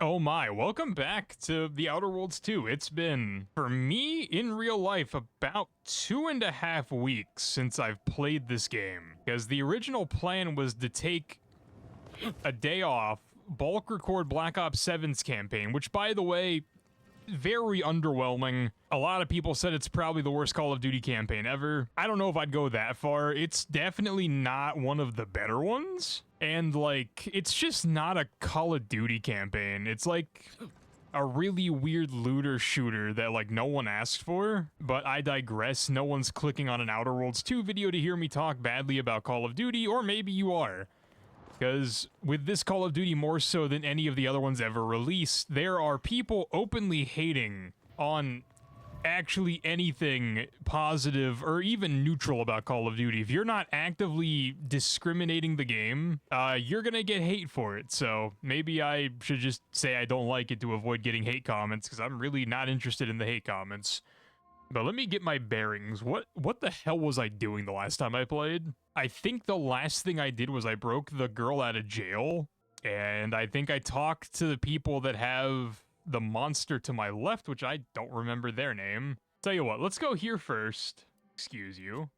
Oh my, welcome back to The Outer Worlds 2. It's been, for me, in real life, about 2.5 weeks since I've played this game. Because the original plan was to take a day off, bulk record Black Ops 7's campaign, which, by the way, very underwhelming. A lot of people said it's probably the worst Call of Duty campaign ever. I don't know if I'd go that far. It's definitely not one of the better ones. And, like, it's just not a Call of Duty campaign. It's like a really weird looter shooter that, like, no one asked for. But I digress. No one's clicking on an Outer Worlds 2 video to hear me talk badly about Call of Duty, or maybe you are. Because with this Call of Duty more so than any of the other ones ever released, there are people openly hating on actually anything positive or even neutral about Call of Duty. If you're not actively discriminating the game, you're gonna get hate for it. So maybe I should just say I don't like it to avoid getting hate comments, because I'm really not interested in the hate comments. But let me get my bearings. What the hell was I doing the last time I played? I think the last thing I did was I broke the girl out of jail, and I think I talked to the people that have the monster to my left, which I don't remember their name. Tell you what, let's go here first. Excuse you.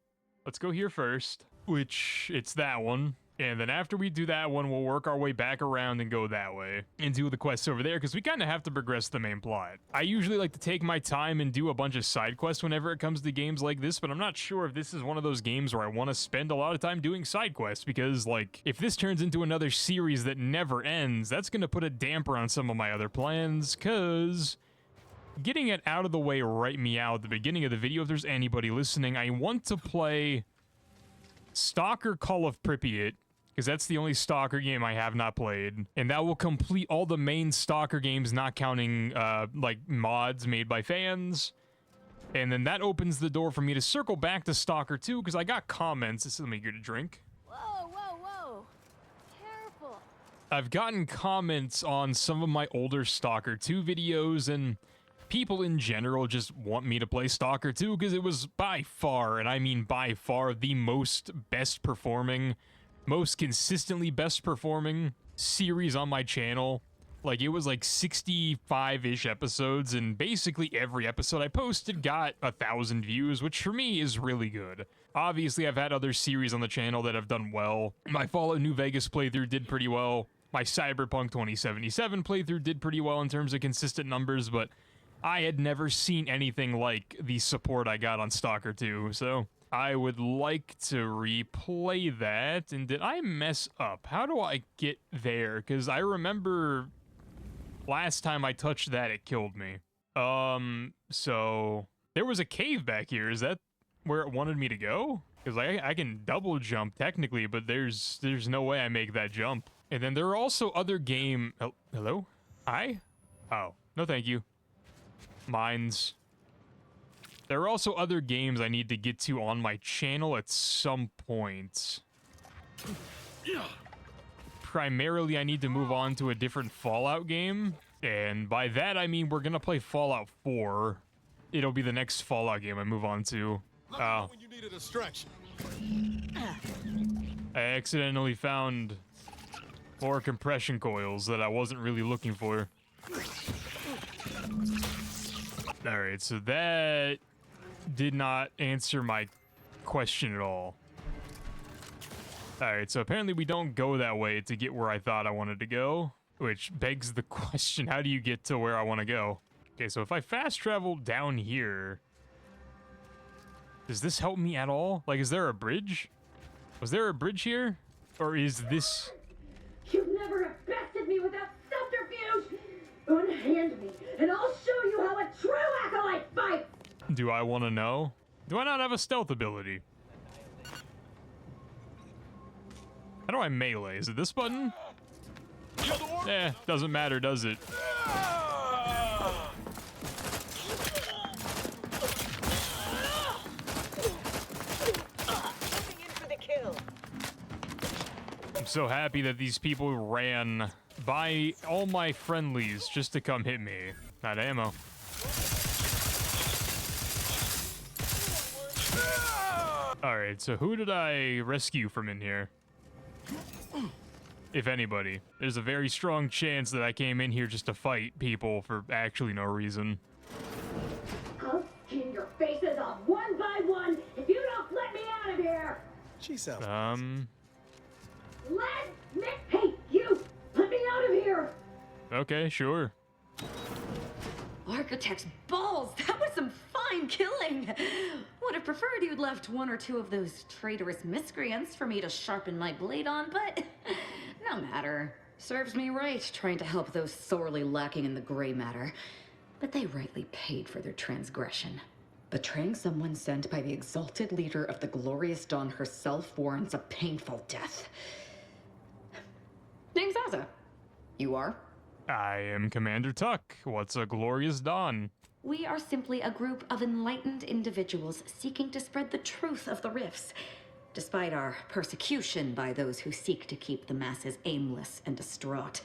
Let's go here first, which it's that one. And then after we do that one, we'll work our way back around and go that way and do the quests over there, because we kind of have to progress the main plot. I usually like to take my time and do a bunch of side quests whenever it comes to games like this, but I'm not sure if this is one of those games where I want to spend a lot of time doing side quests, because, like, if this turns into another series that never ends, that's going to put a damper on some of my other plans, because getting it out of the way right meow at the beginning of the video, if there's anybody listening, I want to play Stalker Call of Pripyat, because that's the only Stalker game I have not played, and that will complete all the main Stalker games, not counting, like, mods made by fans, and then that opens the door for me to circle back to Stalker 2, because I got comments. Let me get a drink. Whoa, whoa, whoa. Careful. I've gotten comments on some of my older Stalker 2 videos, and people in general just want me to play Stalker 2, because it was by far, and I mean by far, the most best performing, most consistently best performing series on my channel. Like, it was like 65-ish episodes, and basically every episode I posted got 1,000 views, which for me is really good. Obviously, I've had other series on the channel that have done well. My Fallout New Vegas playthrough did pretty well. My Cyberpunk 2077 playthrough did pretty well in terms of consistent numbers, but I had never seen anything like the support I got on Stalker 2, so I would like to replay that. And did I mess up? How do I get there? Because I remember last time I touched that, it killed me. So there was a cave back here. Is that where it wanted me to go? Because I can double jump technically, but there's no way I make that jump. And then there are also other game. Oh, hello? Hi? Oh, no thank you. Mines. There are also other games I need to get to on my channel at some point. Primarily, I need to move on to a different Fallout game. And by that, I mean we're going to play Fallout 4. It'll be the next Fallout game I move on to. Oh. When you need a distraction. I accidentally found more compression coils that I wasn't really looking for. Alright, so that did not answer my question at all. Alright, so apparently we don't go that way to get where I thought I wanted to go, which begs the question, how do you get to where I want to go? Okay, so if I fast travel down here, does this help me at all? Like, is there a bridge? Was there a bridge here? Or is this... You'd never have bested me without subterfuge! Unhand me, and I'll show you how a true acolyte fights! Do I want to know? Do I not have a stealth ability? How do I melee? Is it this button? Eh, doesn't matter, does it? I'm so happy that these people ran by all my friendlies just to come hit me. Not ammo. Alright, so who did I rescue from in here? if anybody. There's a very strong chance that I came in here just to fight people for actually no reason. I'll skin your faces off one by one if you don't let me out of here! She sounds Let me... Hey, you! Let me out of here! Okay, sure. Architect's balls! That was some fine killing! Would have preferred you'd left one or two of those traitorous miscreants for me to sharpen my blade on, but no matter. Serves me right trying to help those sorely lacking in the gray matter. But they rightly paid for their transgression. Betraying someone sent by the exalted leader of the glorious dawn herself warrants a painful death. Name's Azza. You are? I am Commander Tuck. What's a glorious dawn? We are simply a group of enlightened individuals seeking to spread the truth of the rifts, despite our persecution by those who seek to keep the masses aimless and distraught.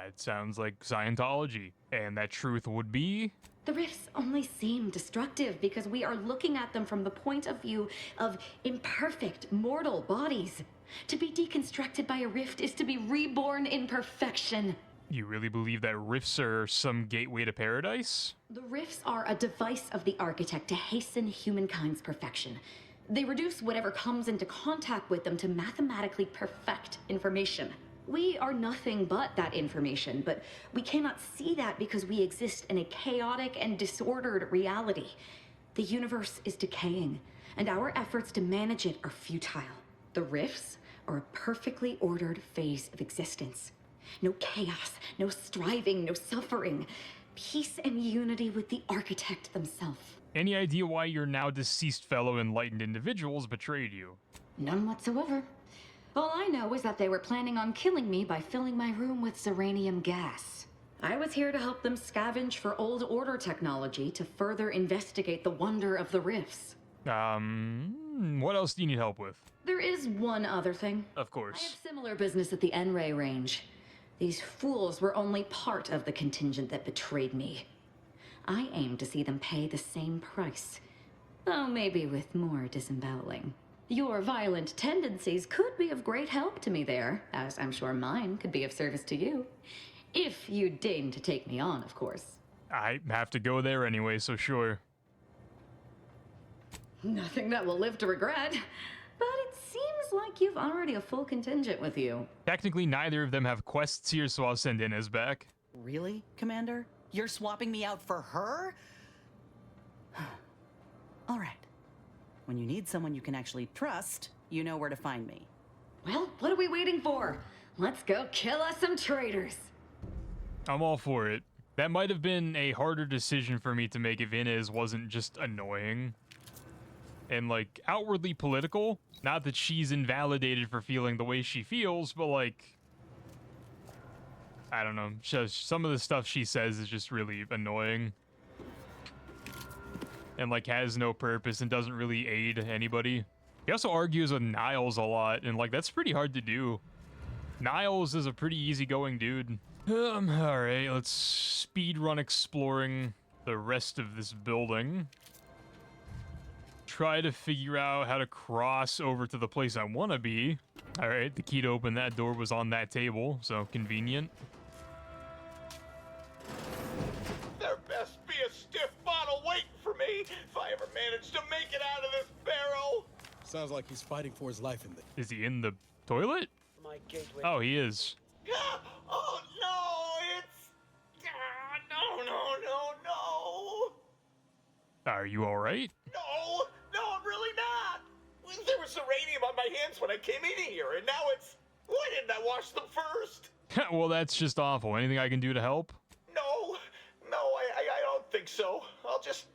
It sounds like Scientology. And that truth would be? The rifts only seem destructive because we are looking at them from the point of view of imperfect, mortal bodies. To be deconstructed by a rift is to be reborn in perfection. You really believe that rifts are some gateway to paradise? The rifts are a device of the architect to hasten humankind's perfection. They reduce whatever comes into contact with them to mathematically perfect information. We are nothing but that information, but we cannot see that because we exist in a chaotic and disordered reality. The universe is decaying, and our efforts to manage it are futile. The rifts are a perfectly ordered phase of existence. No chaos, no striving, no suffering. Peace and unity with the architect themselves. Any idea why your now deceased fellow enlightened individuals betrayed you? None whatsoever. All I know is that they were planning on killing me by filling my room with xeranium gas. I was here to help them scavenge for old order technology to further investigate the wonder of the rifts. What else do you need help with? There is one other thing. Of I course. have similar business at the N-Ray range. These fools were only part of the contingent that betrayed me. I aim to see them pay the same price, though maybe with more disemboweling. Your violent tendencies could be of great help to me there, as I'm sure mine could be of service to you. If you deign to take me on, of course. I have to go there anyway, so sure. Nothing that will live to regret. But it seems like you've already a full contingent with you. Technically, neither of them have quests here, so I'll send Inez back. Really, Commander? You're swapping me out for her? All right. When you need someone you can actually trust, you know where to find me. Well, what are we waiting for? Let's go kill us some traitors. I'm all for it. That might have been a harder decision for me to make if Inez wasn't just annoying. And, like, outwardly political. Not that she's invalidated for feeling the way she feels, but, like, I don't know. Some of the stuff she says is just really annoying. And, like, has no purpose and doesn't really aid anybody. He also argues with Niles a lot, and, like, that's pretty hard to do. Niles is a pretty easygoing dude. Alright, let's speed run exploring the rest of this building. Try to figure out how to cross over to the place I want to be. Alright, the key to open that door was on that table, so convenient. There best be a stiff bottle waiting for me if I ever manage to make it out of this barrel. Sounds like he's fighting for his life in there. Is he in the toilet? My gateway. Oh, he is. Oh no, it's no. Are you alright? No, I'm really not. There was uranium on my hands when I came in here, and now it's... Why didn't I wash them first? Well, that's just awful. Anything I can do to help? No, I don't think so. I'll just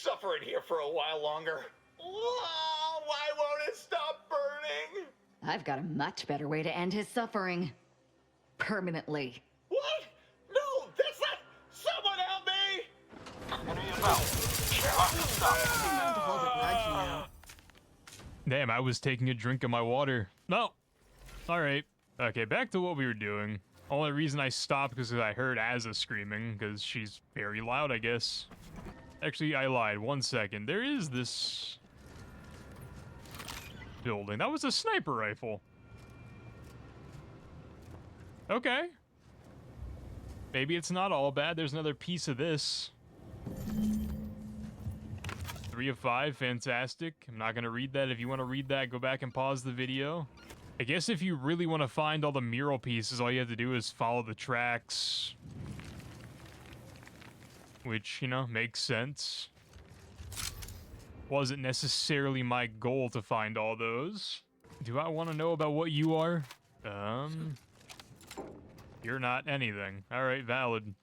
suffer in here for a while longer. Oh, why won't it stop burning? I've got a much better way to end his suffering. Permanently. What? No, that's not... Someone help me! Time to hold a grudge now. Damn, I was taking a drink of my water. No. Alright. Okay, back to what we were doing. Only reason I stopped because I heard Azza screaming, because she's very loud, I guess. Actually, I lied. 1 second. There is this building. That was a sniper rifle. Okay. Maybe it's not all bad. There's another piece of this. 3 of 5, fantastic. I'm not gonna read that. If you want to read that, go back and pause the video. I guess if you really want to find all the mural pieces, all you have to do is follow the tracks. Which, you know, makes sense. Wasn't necessarily my goal to find all those. Do I want to know about what you are? You're not anything. Alright, valid.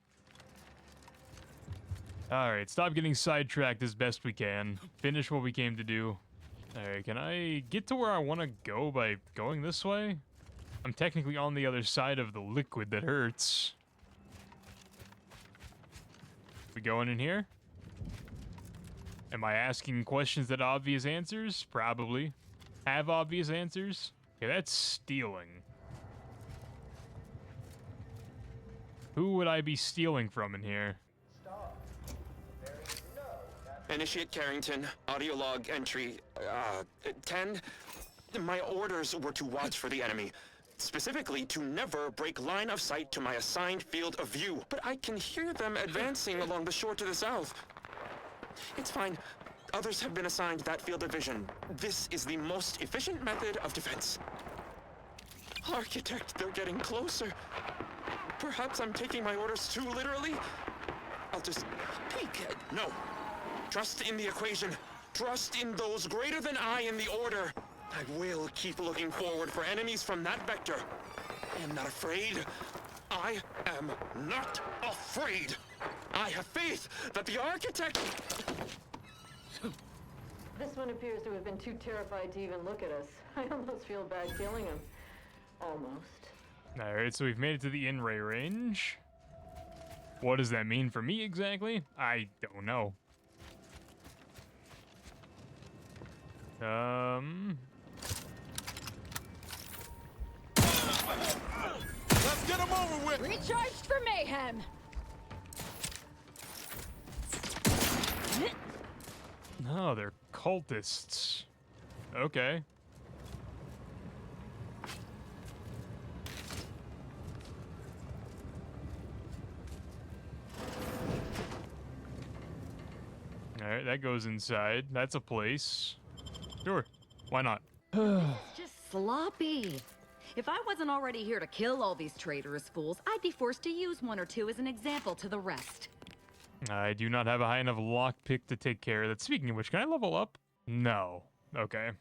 Alright, stop getting sidetracked as best we can. Finish what we came to do. Alright, can I get to where I want to go by going this way? I'm technically on the other side of the liquid that hurts. We going in here? Am I asking questions that have obvious answers? Probably. Have obvious answers? Okay, that's stealing. Who would I be stealing from in here? Initiate Carrington, audio log entry, 10. My orders were to watch for the enemy. Specifically, to never break line of sight to my assigned field of view. But I can hear them advancing along the shore to the south. It's fine. Others have been assigned that field of vision. This is the most efficient method of defense. Architect, they're getting closer. Perhaps I'm taking my orders too literally. I'll just peek. No. Trust in the equation. Trust in those greater than I in the order. I will keep looking forward for enemies from that vector. I am not afraid. I am not afraid. I have faith that the architect... This one appears to have been too terrified to even look at us. I almost feel bad killing him. Almost. Alright, so we've made it to the in-ray range. What does that mean for me exactly? I don't know. Let's get him over with! Recharged for mayhem. No, they're cultists. Okay. Alright, that goes inside. That's a place. Sure. Why not? Just sloppy. If I wasn't already here to kill all these traitorous fools, I'd be forced to use one or two as an example to the rest. I do not have a high enough lockpick to take care of that. Speaking of which, can I level up? No. Okay.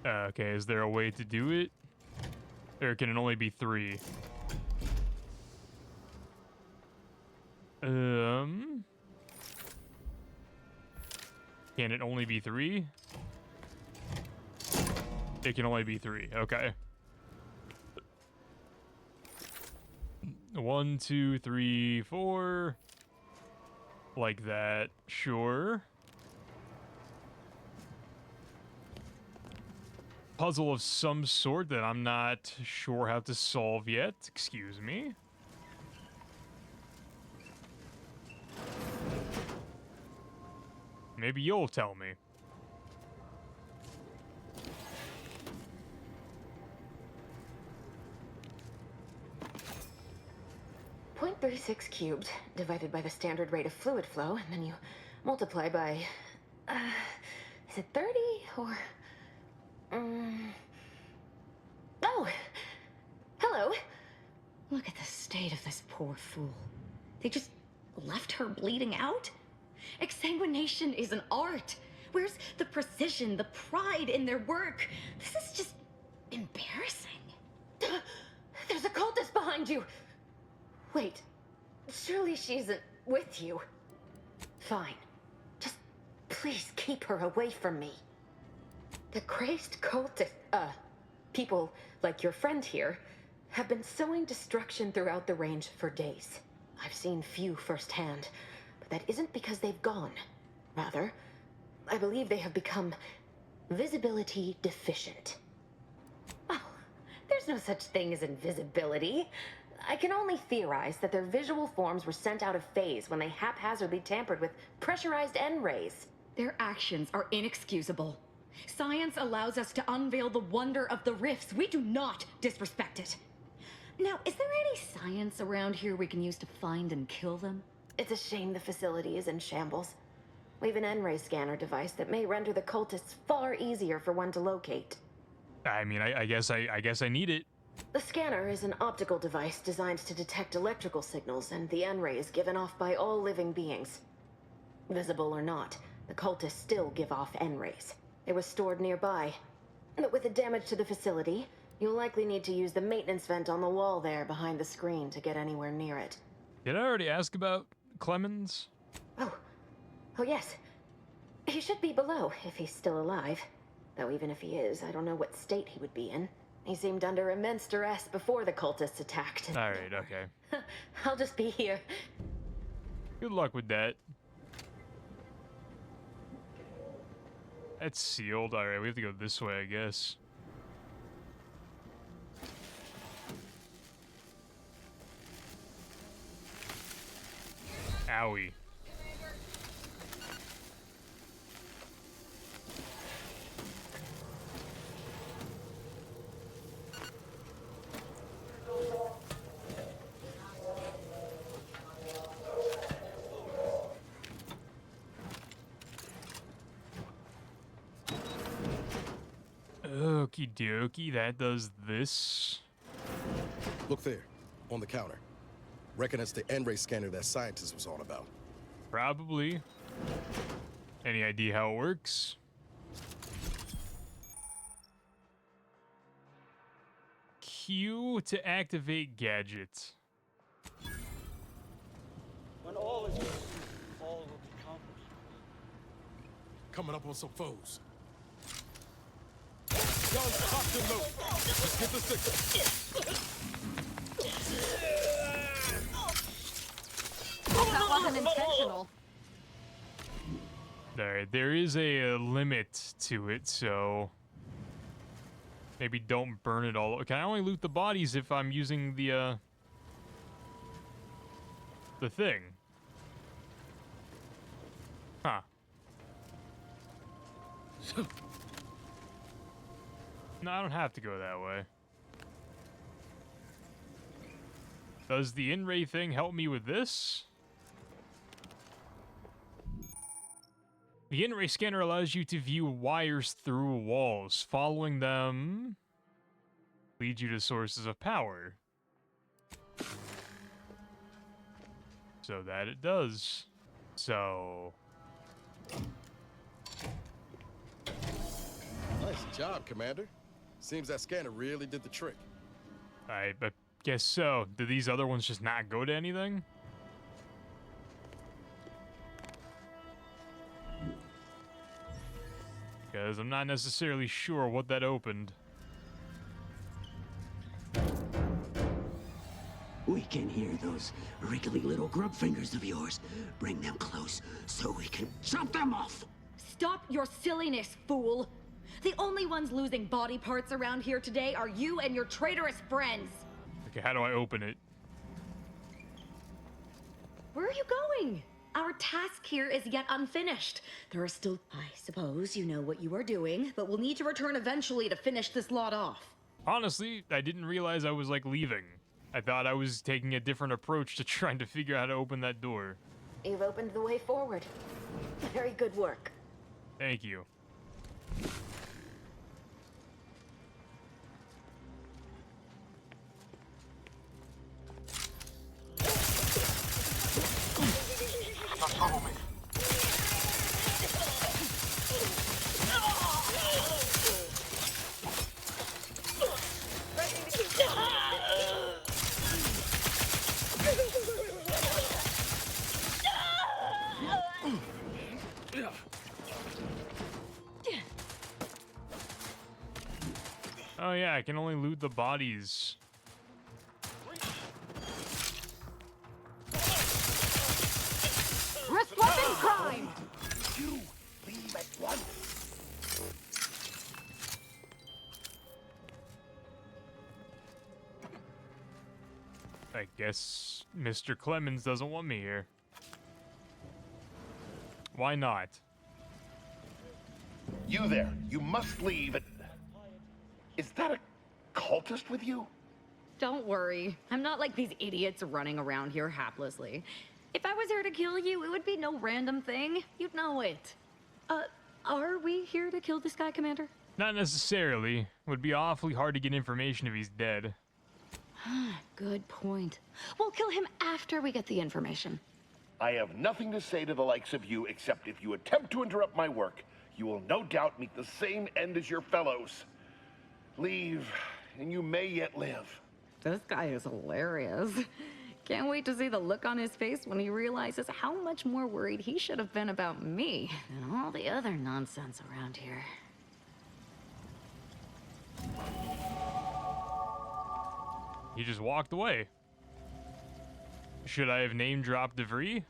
Okay, is there a way to do it? Or can it only be 3? Can it only be 3? It can only be 3, okay. 1, 2, 3, 4. Like that, sure. Puzzle of some sort that I'm not sure how to solve yet. Excuse me. Maybe you'll tell me. .36 cubed divided by the standard rate of fluid flow, and then you multiply by, is it 30 or... Oh! Hello! Look at the state of this poor fool. They just left her bleeding out? Exsanguination is an art. Where's the precision, the pride in their work? This is just embarrassing. There's a cultist behind you! Wait, surely she isn't with you. Fine. Just please keep her away from me. The crazed cultist, people like your friend here, have been sowing destruction throughout the range for days. I've seen few firsthand, but that isn't because they've gone. Rather, I believe they have become visibility deficient. Oh, there's no such thing as invisibility. I can only theorize that their visual forms were sent out of phase when they haphazardly tampered with pressurized N-rays. Their actions are inexcusable. Science allows us to unveil the wonder of the rifts. We do not disrespect it. Now, is there any science around here we can use to find and kill them? It's a shame the facility is in shambles. We've an N-ray scanner device that may render the cultists far easier for one to locate. I mean, I guess I need it. The scanner is an optical device designed to detect electrical signals and the N-rays given off by all living beings. Visible or not, the cultists still give off N-rays. It was stored nearby. But with the damage to the facility, you'll likely need to use the maintenance vent on the wall there behind the screen to get anywhere near it. Did I already ask about Clemens? Oh yes. He should be below, if he's still alive. Though even if he is, I don't know what state he would be in. He seemed under immense duress before the cultists attacked. Alright, okay. I'll just be here. Good luck with that. That's sealed. Alright, we have to go this way, I guess. Owie. Okie dokie, that does this. Look there, on the counter. Reckon it's the N-ray scanner that scientist was on about. Probably. Any idea how it works? Q to activate gadget. When all is complete, all will be accomplished. Coming up on some foes. Guns locked and loaded. Let's get the signal. That wasn't intentional. Alright, there is a limit to it, so maybe don't burn it all. Can I only loot the bodies if I'm using the thing? Huh. No, I don't have to go that way. Does the in-ray thing help me with this? The in-ray scanner allows you to view wires through walls. Following them leads you to sources of power. So that it does. So... Nice job, Commander. Seems that scanner really did the trick. I guess so. Do these other ones just not go to anything? Because I'm not necessarily sure what that opened. We can hear those wriggly little grub fingers of yours. Bring them close so we can chop them off. Stop your silliness, fool! The only ones losing body parts around here today are you and your traitorous friends. Okay, how do I open it? Where are you going? Our task here is yet unfinished. There are still... I suppose you know what you are doing, but we'll need to return eventually to finish this lot off. Honestly, I didn't realize I was, like, leaving. I thought I was taking a different approach to trying to figure out how to open that door. You've opened the way forward. Very good work. Thank you. Oh yeah, I can only loot the bodies. I guess Mr. Clemens doesn't want me here. Why not? You there, you must leave. Is that a cultist with you? Don't worry. I'm not like these idiots running around here haplessly. If I was here to kill you, it would be no random thing. You'd know it. Are we here to kill this guy, Commander? Not necessarily. Would be awfully hard to get information if he's dead. Good point. We'll kill him after we get the information. I have nothing to say to the likes of you except if you attempt to interrupt my work, you will no doubt meet the same end as your fellows. Leave, and you may yet live. This guy is hilarious. Can't wait to see the look on his face when he realizes how much more worried he should have been about me than all the other nonsense around here. He just walked away. Should I have name dropped DeVree?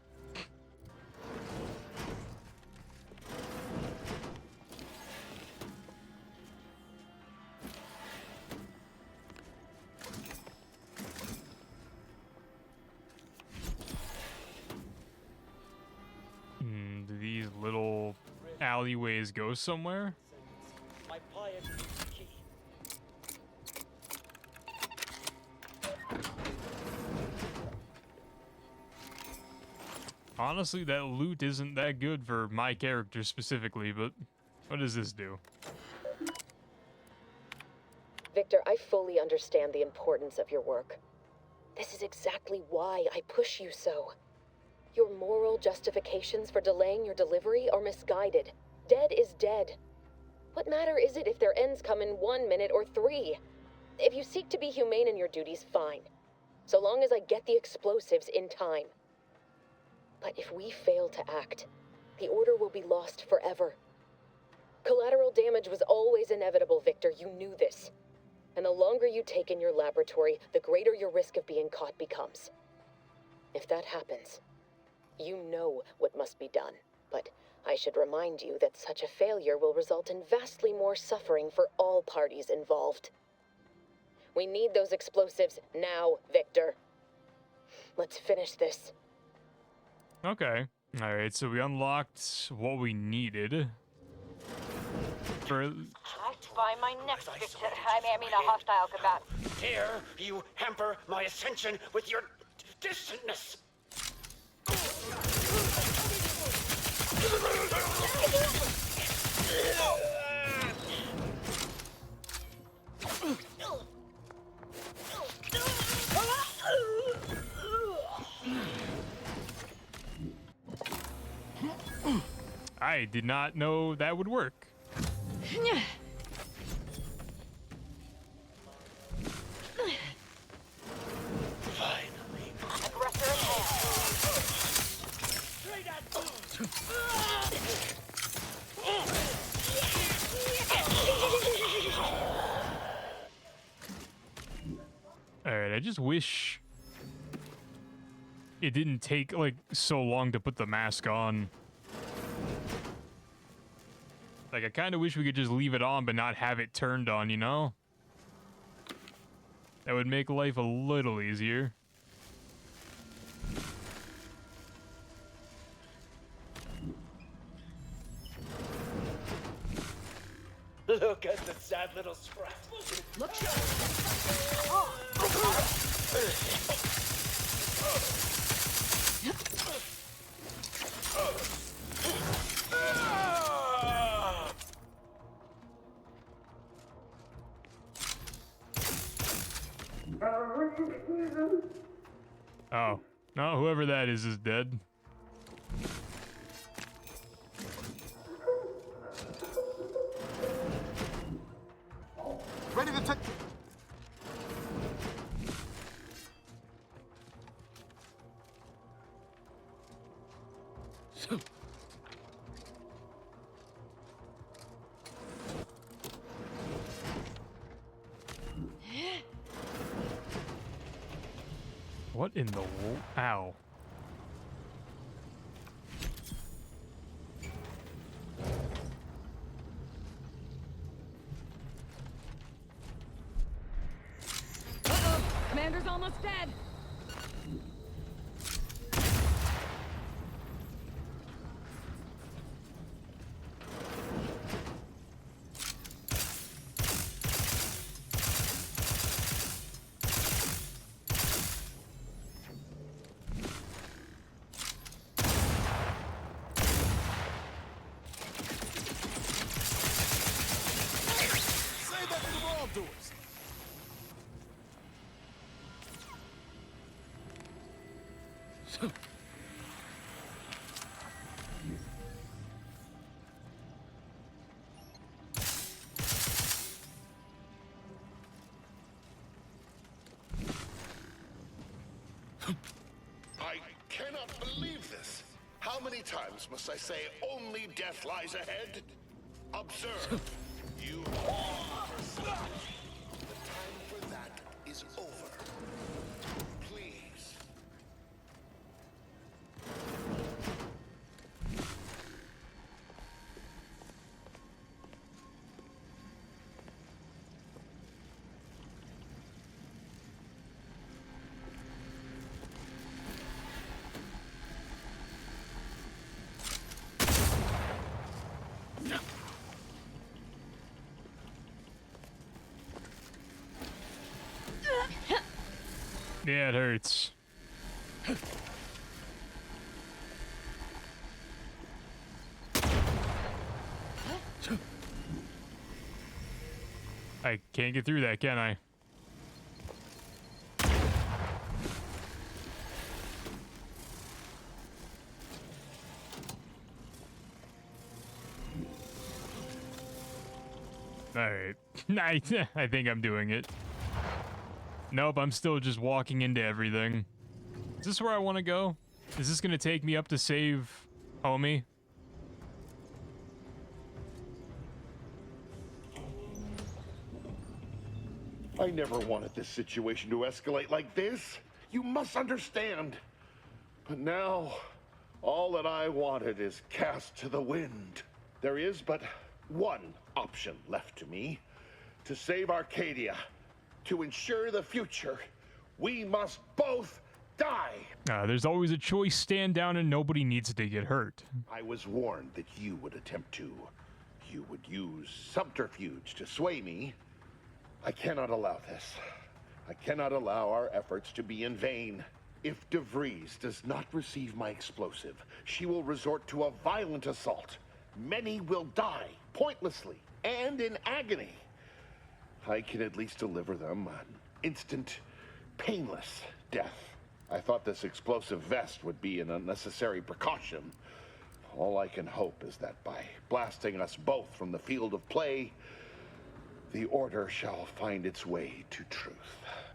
Do these little alleyways go somewhere? My pliers is key. Honestly, that loot isn't that good for my character specifically, but what does this do? Victor, I fully understand the importance of your work. This is exactly why I push you so. Your moral justifications for delaying your delivery are misguided. Dead is dead. What matter is it if their ends come in 1 minute or 3? If you seek to be humane in your duties, fine. So long as I get the explosives in time. But if we fail to act, the order will be lost forever. Collateral damage was always inevitable, Victor. You knew this. And the longer you take in your laboratory, the greater your risk of being caught becomes. If that happens, you know what must be done. But I should remind you that such a failure will result in vastly more suffering for all parties involved. We need those explosives now, Victor. Let's finish this. Okay. Alright, so we unlocked what we needed. For... Attacked by my next victim. I mean a hostile combatant. Dare you hamper my ascension with your distantness? I did not know that would work. Finally. Aggressor in hand. Straight at boom. Alright, I just wish it didn't take, like, so long to put the mask on. Like, I kind of wish we could just leave it on but not have it turned on, you know? That would make life a little easier. Look at the sad little scrap. Look. Oh. No, whoever that is dead. Ready to take. What in the ow? Uh-oh, Commander's almost dead. I cannot believe this. How many times must I say only death lies ahead? Observe. You are for such. The time for that is over. Please. Yeah, it hurts. I can't get through that, can I? Alright. I think I'm doing it. Nope, I'm still just walking into everything. Is this where I want to go? Is this gonna take me up to save homie? I never wanted this situation to escalate like this. You must understand. But now, all that I wanted is cast to the wind. There is but one option left to me. To save Arcadia, to ensure the future, we must both die. There's always a choice. Stand down and nobody needs to get hurt. I was warned that you would attempt to. You would use subterfuge to sway me. I cannot allow this. I cannot allow our efforts to be in vain. If DeVries does not receive my explosive, she will resort to a violent assault. Many will die, pointlessly, and in agony. I can at least deliver them an instant, painless death. I thought this explosive vest would be an unnecessary precaution. All I can hope is that by blasting us both from the field of play, the Order shall find its way to truth.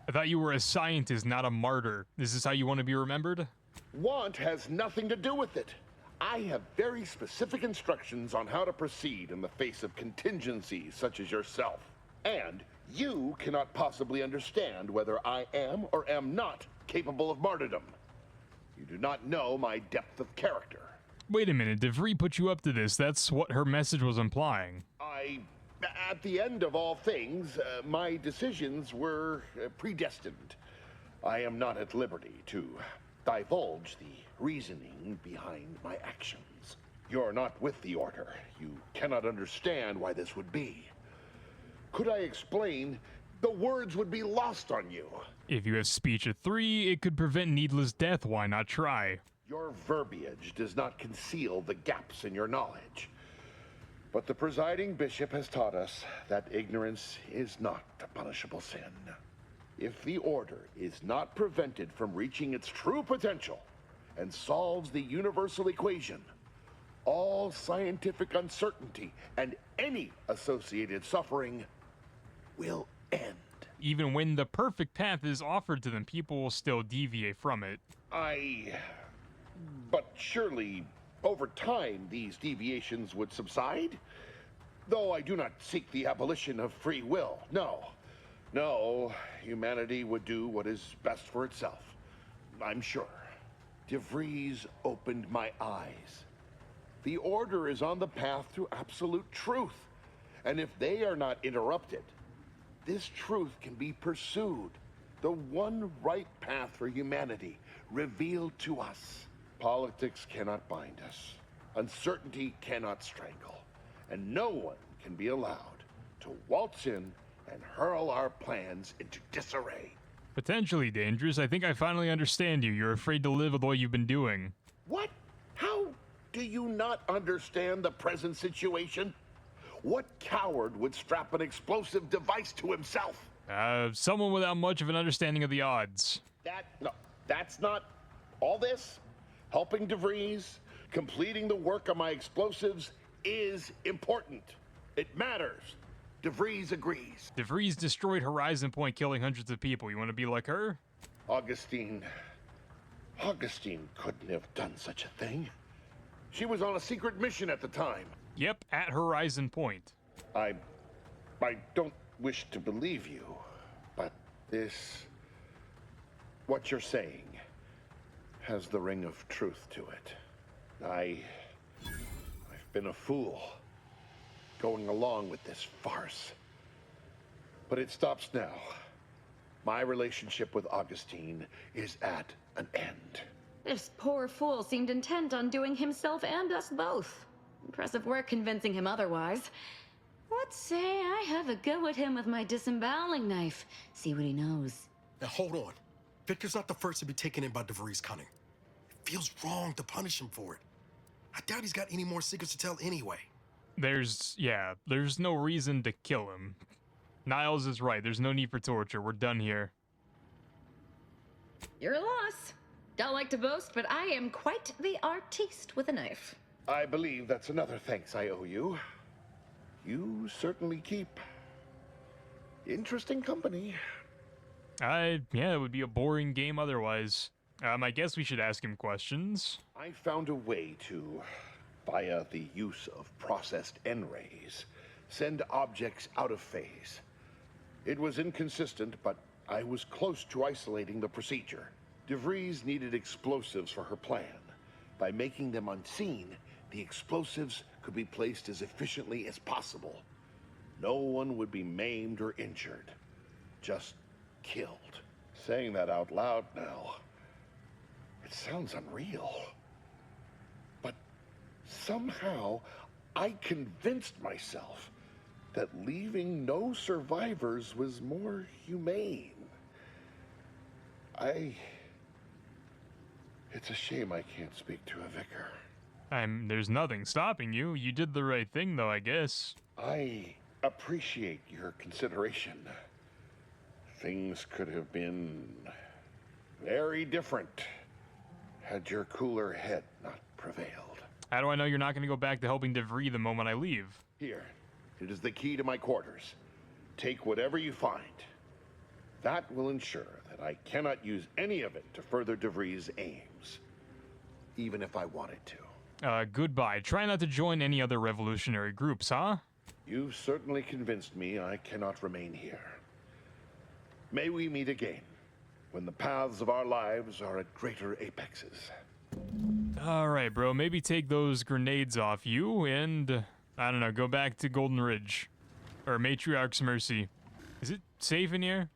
I thought you were a scientist, not a martyr. Is this how you want to be remembered? Want has nothing to do with it. I have very specific instructions on how to proceed in the face of contingencies such as yourself. And you cannot possibly understand whether I am or am not capable of martyrdom. You do not know my depth of character. Wait a minute, DeVries put you up to this. That's what her message was implying. At the end of all things, my decisions were predestined. I am not at liberty to divulge the reasoning behind my actions. You're not with the Order. You cannot understand why this would be. Could I explain, the words would be lost on you. If you have speech of 3, it could prevent needless death. Why not try? Your verbiage does not conceal the gaps in your knowledge. But the presiding bishop has taught us that ignorance is not a punishable sin. If the Order is not prevented from reaching its true potential and solves the universal equation, all scientific uncertainty and any associated suffering will end. Even when the perfect path is offered to them, people will still deviate from it. But surely, over time, these deviations would subside? Though I do not seek the abolition of free will, no. No, humanity would do what is best for itself, I'm sure. DeVries opened my eyes. The Order is on the path to absolute truth. And if they are not interrupted, this truth can be pursued. The one right path for humanity revealed to us. Politics cannot bind us. Uncertainty cannot strangle. And no one can be allowed to waltz in and hurl our plans into disarray. Potentially dangerous. I think I finally understand you. You're afraid to live with what you've been doing. What? How do you not understand the present situation? What coward would strap an explosive device to himself? Someone without much of an understanding of the odds. That's not All this, helping DeVries, completing the work on my explosives, is important. It matters. DeVries agrees. DeVries destroyed Horizon Point, killing hundreds of people. You want to be like her? Augustine couldn't have done such a thing. She was on a secret mission at the time. Yep, at Horizon Point. I don't wish to believe you, but what you're saying has the ring of truth to it. I've been a fool going along with this farce. But it stops now. My relationship with Augustine is at an end. This poor fool seemed intent on doing himself and us both. Impressive work convincing him otherwise. Let's say I have a go at him with my disemboweling knife. See what he knows. Now hold on. Victor's not the first to be taken in by DeVries' cunning. It feels wrong to punish him for it. I doubt he's got any more secrets to tell anyway. There's no reason to kill him. Niles is right. There's no need for torture. We're done here. Your loss. Don't like to boast, but I am quite the artiste with a knife. I believe that's another thanks I owe you. You certainly keep interesting company. Yeah, it would be a boring game otherwise. I guess we should ask him questions. I found a way to, via the use of processed N-rays, send objects out of phase. It was inconsistent, but I was close to isolating the procedure. DeVries needed explosives for her plan. By making them unseen, the explosives could be placed as efficiently as possible. No one would be maimed or injured, just killed. Saying that out loud now, it sounds unreal. But somehow, I convinced myself that leaving no survivors was more humane. It's a shame I can't speak to a vicar. There's nothing stopping you. You did the right thing, though, I guess. I appreciate your consideration. Things could have been very different had your cooler head not prevailed. How do I know you're not going to go back to helping DeVries the moment I leave? Here, it is the key to my quarters. Take whatever you find. That will ensure that I cannot use any of it to further DeVries' aims, even if I wanted to. Goodbye. Try not to join any other revolutionary groups, huh? You've certainly convinced me I cannot remain here. May we meet again, when the paths of our lives are at greater apexes. Alright, bro. Maybe take those grenades off you and, I don't know, go back to Golden Ridge. Or Matriarch's Mercy. Is it safe in here?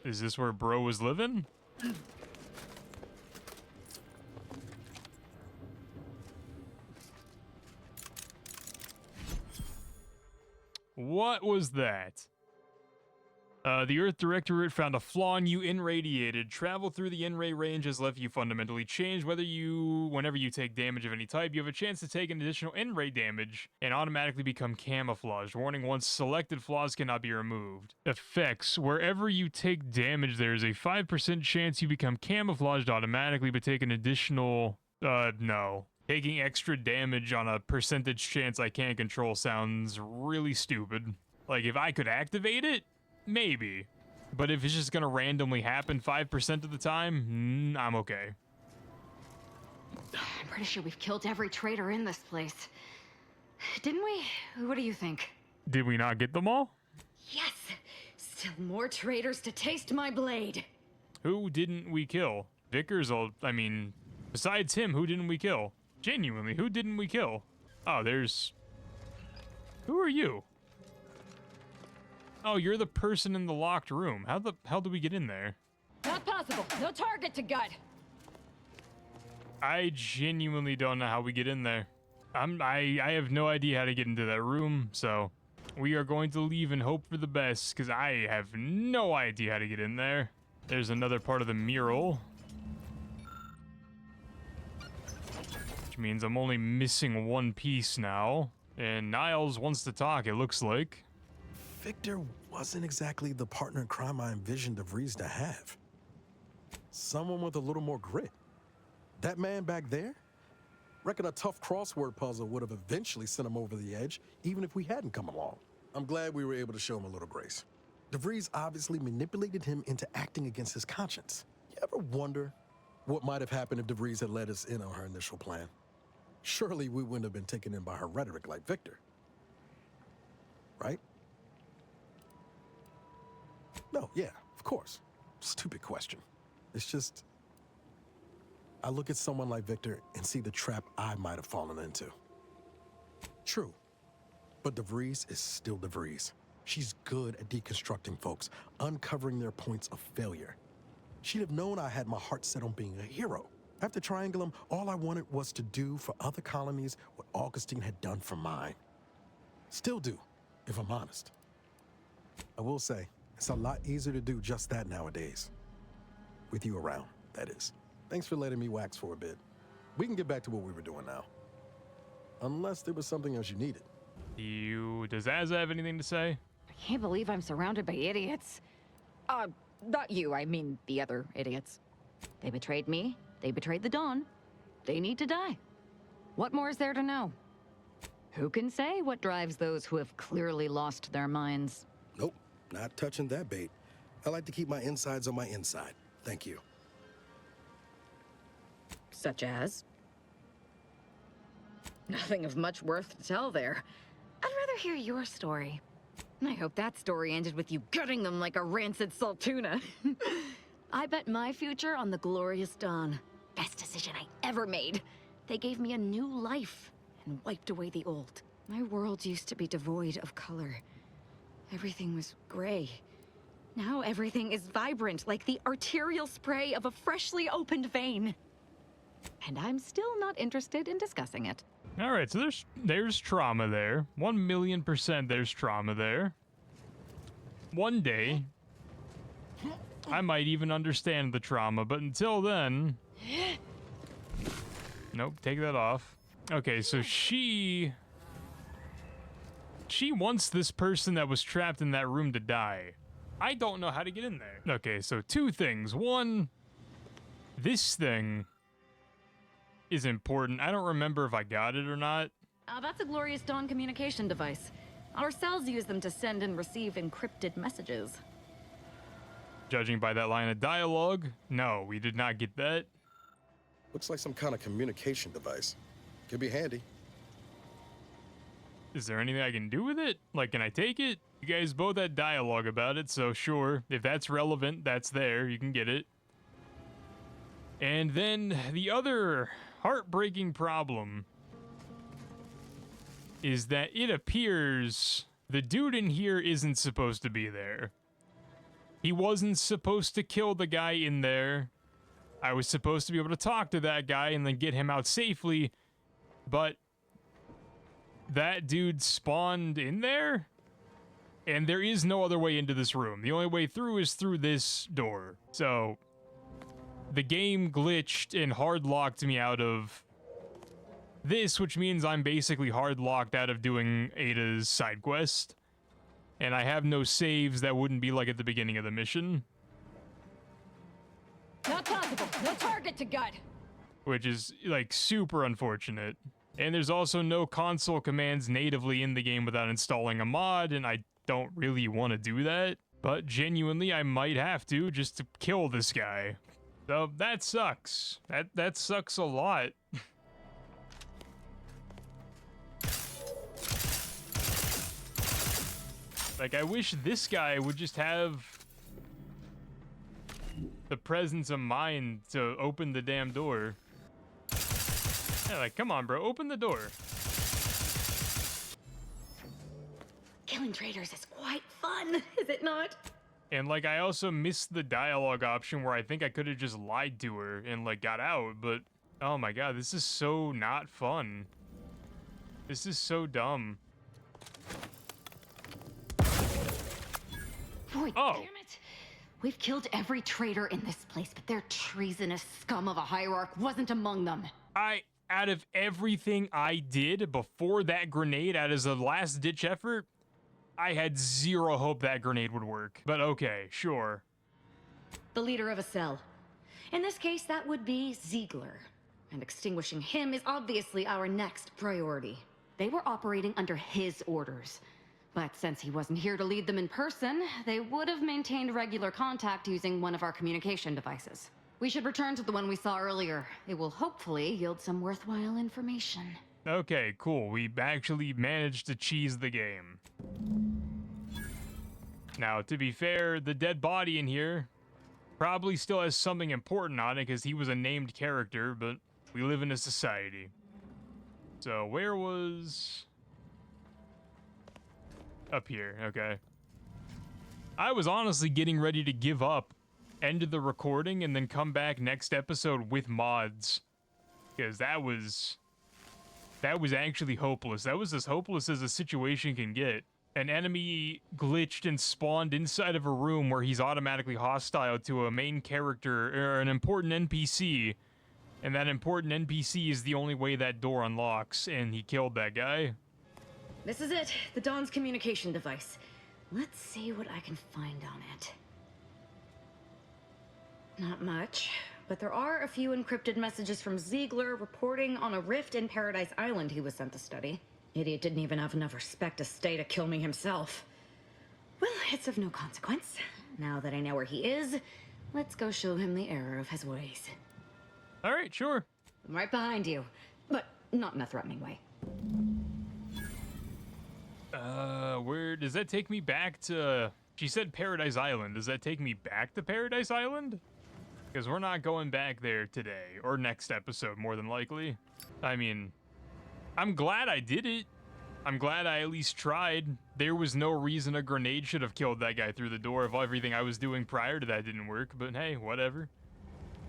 Is this where bro was living? What was that? The Earth Directorate found a flaw in you irradiated. Travel through the in-ray range has left you fundamentally changed. Whenever you take damage of any type, you have a chance to take an additional in-ray damage and automatically become camouflaged. Warning, once selected flaws cannot be removed. Effects. Wherever you take damage, there is a 5% chance you become camouflaged automatically, but take an additional... no. Taking extra damage on a percentage chance I can't control sounds really stupid. Like, if I could activate it, maybe. But if it's just gonna randomly happen 5% of the time, I'm okay. I'm pretty sure we've killed every traitor in this place. Didn't we? What do you think? Did we not get them all? Yes! Still more traitors to taste my blade. Who didn't we kill? Vickers, besides him, who didn't we kill? Genuinely, who didn't we kill? Oh, who are you? Oh, you're the person in the locked room. How the hell do we get in there? Not possible. No target to gut. I genuinely don't know how we get in there. I have no idea how to get into that room, so we are going to leave and hope for the best, because I have no idea how to get in there. There's another part of the mural, which means I'm only missing one piece now. And Niles wants to talk, it looks like. Victor wasn't exactly the partner in crime I envisioned DeVries to have. Someone with a little more grit. That man back there? Reckon a tough crossword puzzle would have eventually sent him over the edge, even if we hadn't come along. I'm glad we were able to show him a little grace. DeVries obviously manipulated him into acting against his conscience. You ever wonder what might have happened if DeVries had let us in on her initial plan? Surely we wouldn't have been taken in by her rhetoric like Victor. Right? No, yeah, of course. Stupid question. It's just, I look at someone like Victor and see the trap I might have fallen into. True, but DeVries is still DeVries. She's good at deconstructing folks, uncovering their points of failure. She'd have known I had my heart set on being a hero. After Triangulum, all I wanted was to do for other colonies what Augustine had done for mine. Still do, if I'm honest. I will say, it's a lot easier to do just that nowadays. With you around, that is. Thanks for letting me wax for a bit. We can get back to what we were doing now. Unless there was something else you needed. Does Azza have anything to say? I can't believe I'm surrounded by idiots. Not you, I mean the other idiots. They betrayed me. They betrayed the Dawn. They need to die. What more is there to know? Who can say what drives those who have clearly lost their minds? Nope, not touching that bait. I like to keep my insides on my inside. Thank you. Such as? Nothing of much worth to tell there. I'd rather hear your story. I hope that story ended with you gutting them like a rancid salt tuna. I bet my future on the glorious Dawn. Best decision I ever made. They gave me a new life and wiped away the old. My world used to be devoid of color. Everything was gray. Now everything is vibrant, like the arterial spray of a freshly opened vein. And I'm still not interested in discussing it. All right, so there's trauma there. 1,000,000% there's trauma there. One day, I might even understand the trauma, but until then... Nope, take that off. Okay, so she wants this person that was trapped in that room to die. I don't know how to get in there. Okay, so two things. One, this thing is important. I don't remember if I got it or not. That's a Glorious Dawn communication device. Our cells use them to send and receive encrypted messages. Judging by that line of dialogue, no, we did not get that. Looks like some kind of communication device. Could be handy. Is there anything I can do with it? Like, can I take it? You guys both had dialogue about it, so sure. If that's relevant, that's there. You can get it. And then the other heartbreaking problem is that it appears the dude in here isn't supposed to be there. He wasn't supposed to kill the guy in there. I was supposed to be able to talk to that guy and then get him out safely, but that dude spawned in there, and there is no other way into this room. The only way through is through this door. So the game glitched and hard locked me out of this, which means I'm basically hard locked out of doing Ada's side quest. And I have no saves that wouldn't be like at the beginning of the mission. Not possible. No target to gut. Which is, like, super unfortunate. And there's also no console commands natively in the game without installing a mod, and I don't really want to do that. But genuinely, I might have to, just to kill this guy. So that sucks. That sucks a lot. Like, I wish this guy would just have the presence of mind to open the damn door. Yeah, like, come on, bro, open the door. Killing traitors is quite fun, is it not? And, like, I also missed the dialogue option where I think I could have just lied to her and, like, got out, but Oh my god, this is so not fun. This is so dumb. Boy, damn it! We've killed every traitor in this place, but their treasonous scum of a hierarch wasn't among them. Out of everything I did before that grenade, as a last-ditch effort, I had zero hope that grenade would work. But okay, sure. The leader of a cell. In this case, that would be Ziegler. And extinguishing him is obviously our next priority. They were operating under his orders. But since he wasn't here to lead them in person, they would have maintained regular contact using one of our communication devices. We should return to the one we saw earlier. It will hopefully yield some worthwhile information. Okay, cool. We actually managed to cheese the game. Now, to be fair, the dead body in here probably still has something important on it because he was a named character, but we live in a society. So, where was... Up here, okay. I was honestly getting ready to give up, end the recording, and then come back next episode with mods. Because that was actually hopeless. That was as hopeless as a situation can get. An enemy glitched and spawned inside of a room where he's automatically hostile to a main character, or an important NPC. And that important NPC is the only way that door unlocks, and he killed that guy. This is it, the Dawn's communication device. Let's see what I can find on it. Not much, but there are a few encrypted messages from Ziegler reporting on a rift in Paradise Island he was sent to study. Idiot didn't even have enough respect to stay to kill me himself. Well, it's of no consequence. Now that I know where he is, let's go show him the error of his ways. All right, sure. I'm right behind you, but not in a threatening way. Where does that take me back to? She said Paradise Island. Does that take me back to Paradise Island? Because we're not going back there today, or next episode, more than likely. I mean, I'm glad I did it. I'm glad I at least tried. There was no reason a grenade should have killed that guy through the door if everything I was doing prior to that didn't work, but hey, whatever.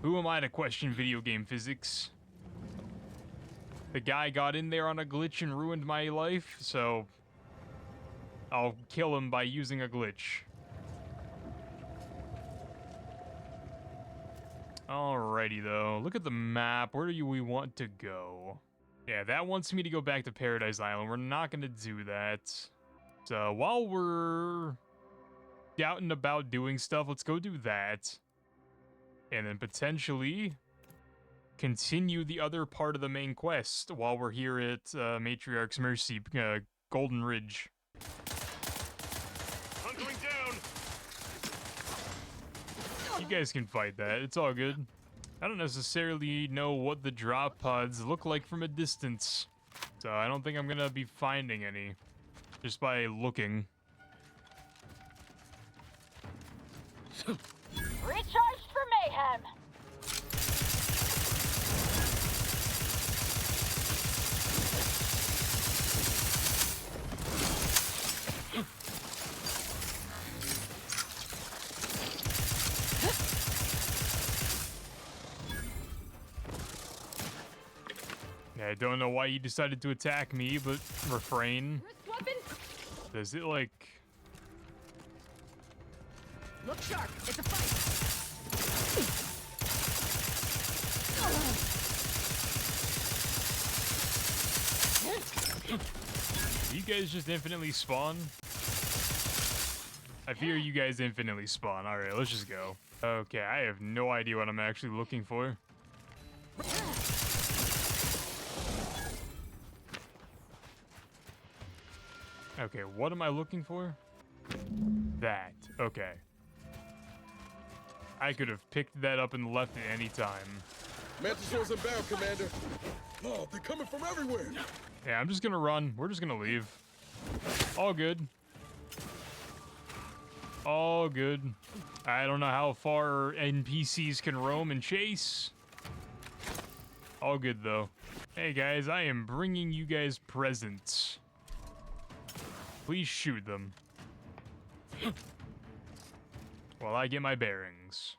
Who am I to question video game physics? The guy got in there on a glitch and ruined my life, so I'll kill him by using a glitch. Alrighty though, look at the map. Where do we want to go? Yeah, that wants me to go back to Paradise Island. We're not gonna do that. So while we're doubting about doing stuff, let's go do that. And then potentially continue the other part of the main quest while we're here at Matriarch's Mercy, Golden Ridge. Hunkering down. You guys can fight that. It's all good. I don't necessarily know what the drop pods look like from a distance, so I don't think I'm gonna be finding any just by looking. Recharged for mayhem. Yeah, I don't know why you decided to attack me, but refrain. Does it like... Look sharp. It's a fight. You guys just infinitely spawn? I fear you guys infinitely spawn. Alright, let's just go. Okay, I have no idea what I'm actually looking for. Okay, what am I looking for? That. Okay. I could have picked that up and left at any time. Mantisaur's inbound, Commander. Oh, they're coming from everywhere. Yeah, I'm just gonna run. We're just gonna leave. All good. All good. I don't know how far NPCs can roam and chase. All good, though. Hey, guys, I am bringing you guys presents. Please shoot them. While I get my bearings.